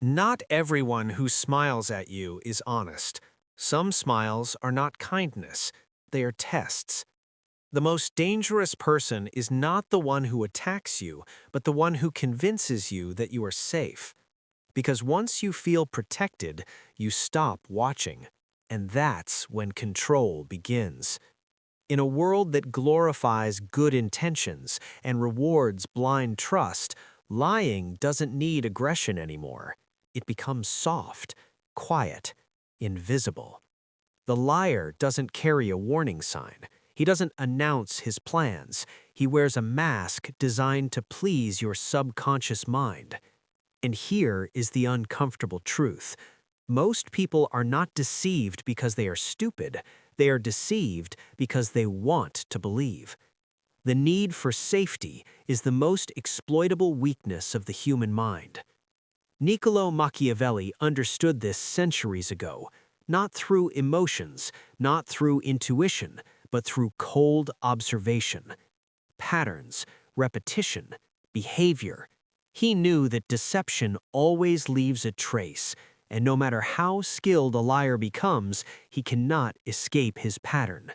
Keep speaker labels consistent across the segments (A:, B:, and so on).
A: Not everyone who smiles at you is honest. Some smiles are not kindness, they are tests. The most dangerous person is not the one who attacks you, but the one who convinces you that you are safe. Because once you feel protected, you stop watching. And that's when control begins. In a world that glorifies good intentions and rewards blind trust, lying doesn't need aggression anymore. It becomes soft, quiet, invisible. The liar doesn't carry a warning sign. He doesn't announce his plans. He wears a mask designed to please your subconscious mind. And here is the uncomfortable truth. Most people are not deceived because they are stupid. They are deceived because they want to believe. The need for safety is the most exploitable weakness of the human mind. Niccolo Machiavelli understood this centuries ago, not through emotions, not through intuition, but through cold observation. Patterns, repetition, behavior. He knew that deception always leaves a trace, and no matter how skilled a liar becomes, he cannot escape his pattern.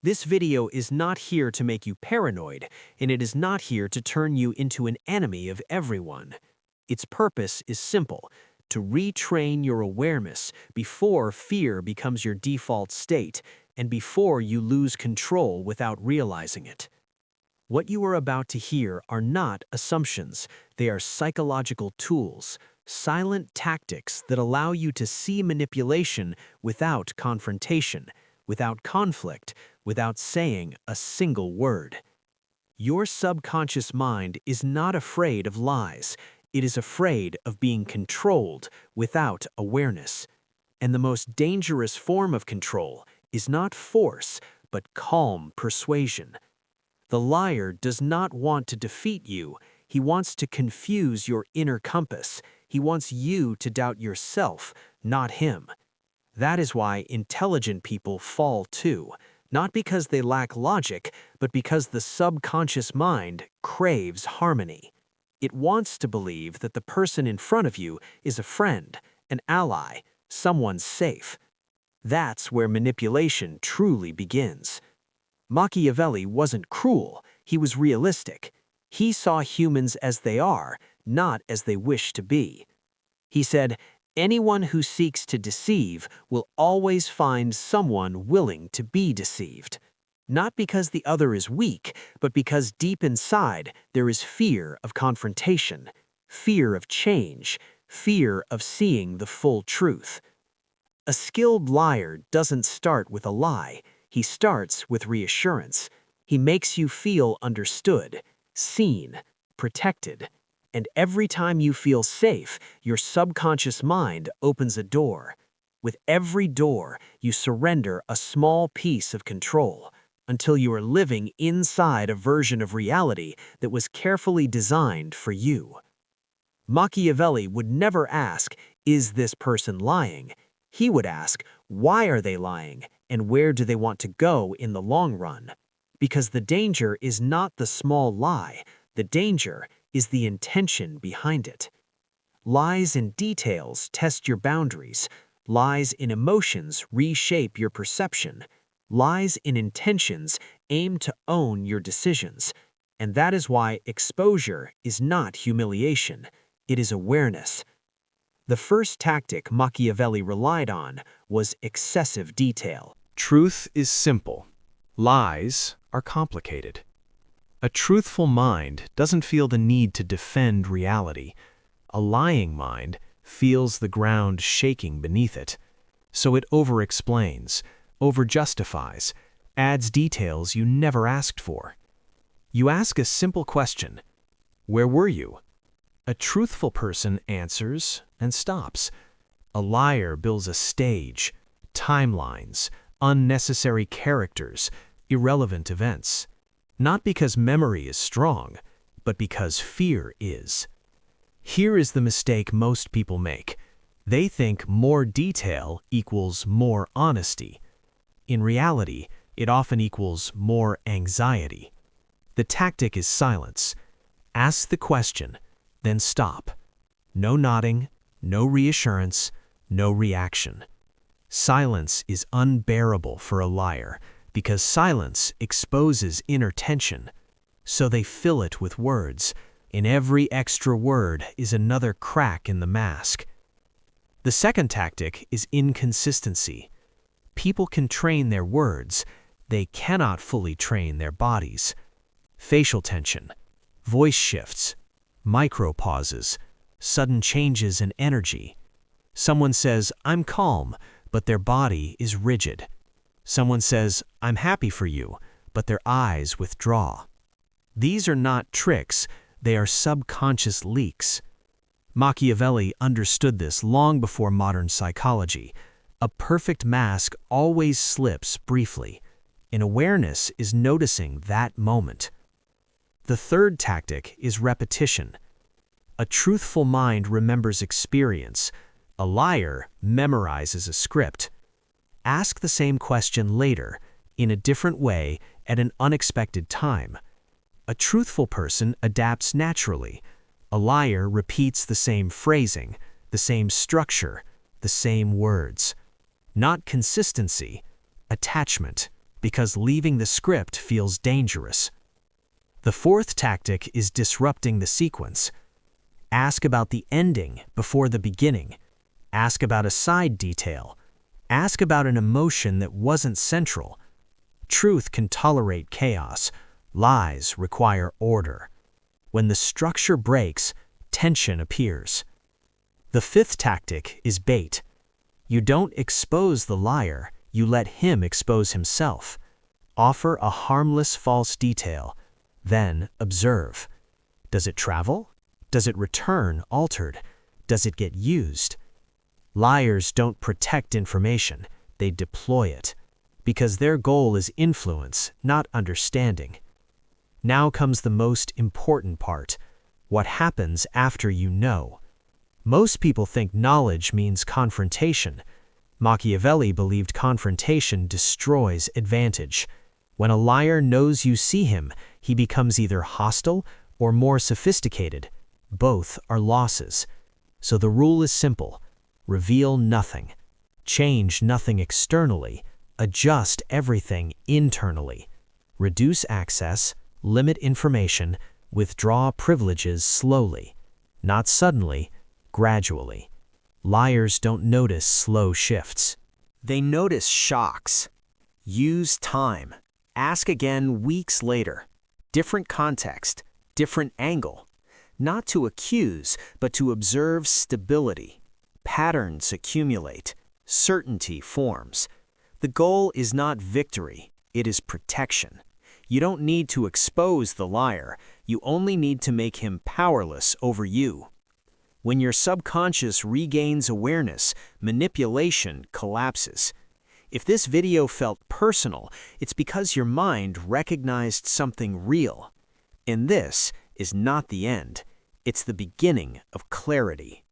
A: This video is not here to make you paranoid, and it is not here to turn you into an enemy of everyone. Its purpose is simple: to retrain your awareness before fear becomes your default state and before you lose control without realizing it. What you are about to hear are not assumptions. They are psychological tools, silent tactics that allow you to see manipulation without confrontation, without conflict, without saying a single word. Your subconscious mind is not afraid of lies. It is afraid of being controlled without awareness. And the most dangerous form of control is not force, but calm persuasion. The liar does not want to defeat you. He wants to confuse your inner compass. He wants you to doubt yourself, not him. That is why intelligent people fall too, not because they lack logic, but because the subconscious mind craves harmony. It wants to believe that the person in front of you is a friend, an ally, someone safe. That's where manipulation truly begins. Machiavelli wasn't cruel, he was realistic. He saw humans as they are, not as they wish to be. He said, "Anyone who seeks to deceive will always find someone willing to be deceived." Not because the other is weak, but because deep inside there is fear of confrontation, fear of change, fear of seeing the full truth. A skilled liar doesn't start with a lie. He starts with reassurance. He makes you feel understood, seen, protected. And every time you feel safe, your subconscious mind opens a door. With every door, you surrender a small piece of control until you are living inside a version of reality that was carefully designed for you. Machiavelli would never ask, "Is this person lying?" He would ask, "Why are they lying, and where do they want to go in the long run?" Because the danger is not the small lie, the danger is the intention behind it. Lies in details test your boundaries. Lies in emotions reshape your perception. Lies in intentions aim to own your decisions. And that is why exposure is not humiliation, it is awareness. The first tactic Machiavelli relied on was excessive detail. Truth is simple. Lies are complicated. A truthful mind doesn't feel the need to defend reality. A lying mind feels the ground shaking beneath it. So it over-explains, over-justifies, adds details you never asked for. You ask a simple question: "Where were you?" A truthful person answers and stops. A liar builds a stage, timelines, unnecessary characters, irrelevant events. Not because memory is strong, but because fear is. Here is the mistake most people make. They think more detail equals more honesty. In reality, it often equals more anxiety. The tactic is silence. Ask the question, then stop. No nodding, No reassurance, no reaction. Silence is unbearable for a liar because silence exposes inner tension. So they fill it with words. In every extra word is another crack in the mask. The second tactic is inconsistency. People can train their words. They cannot fully train their bodies. Facial tension, voice shifts, micro pauses, sudden changes in energy. Someone says, "I'm calm," but their body is rigid. Someone says, "I'm happy for you," but their eyes withdraw. These are not tricks, they are subconscious leaks. Machiavelli understood this long before modern psychology. A perfect mask always slips briefly, and awareness is noticing that moment. The third tactic is repetition. A truthful mind remembers experience. A liar memorizes a script. Ask the same question later, in a different way, at an unexpected time. A truthful person adapts naturally. A liar repeats the same phrasing, the same structure, the same words. Not consistency, attachment, because leaving the script feels dangerous. The fourth tactic is disrupting the sequence. Ask about the ending before the beginning. Ask about a side detail. Ask about an emotion that wasn't central. Truth can tolerate chaos. Lies require order. When the structure breaks, tension appears. The fifth tactic is bait. You don't expose the liar, you let him expose himself. Offer a harmless false detail. Then observe. Does it travel? Does it return altered? Does it get used? Liars don't protect information, they deploy it, because their goal is influence, not understanding. Now comes the most important part, what happens after you know. Most people think knowledge means confrontation. Machiavelli believed confrontation destroys advantage. When a liar knows you see him, he becomes either hostile or more sophisticated. Both are losses. So the rule is simple. Reveal nothing. Change nothing externally. Adjust everything internally. Reduce access, limit information, withdraw privileges slowly. Not suddenly, gradually. Liars don't notice slow shifts. They notice shocks. Use time. Ask again weeks later. Different context, different angle. Not to accuse, but to observe stability. Patterns accumulate. Certainty forms. The goal is not victory, it is protection. You don't need to expose the liar, you only need to make him powerless over you. When your subconscious regains awareness, manipulation collapses. If this video felt personal, it's because your mind recognized something real. And this is not the end, it's the beginning of clarity.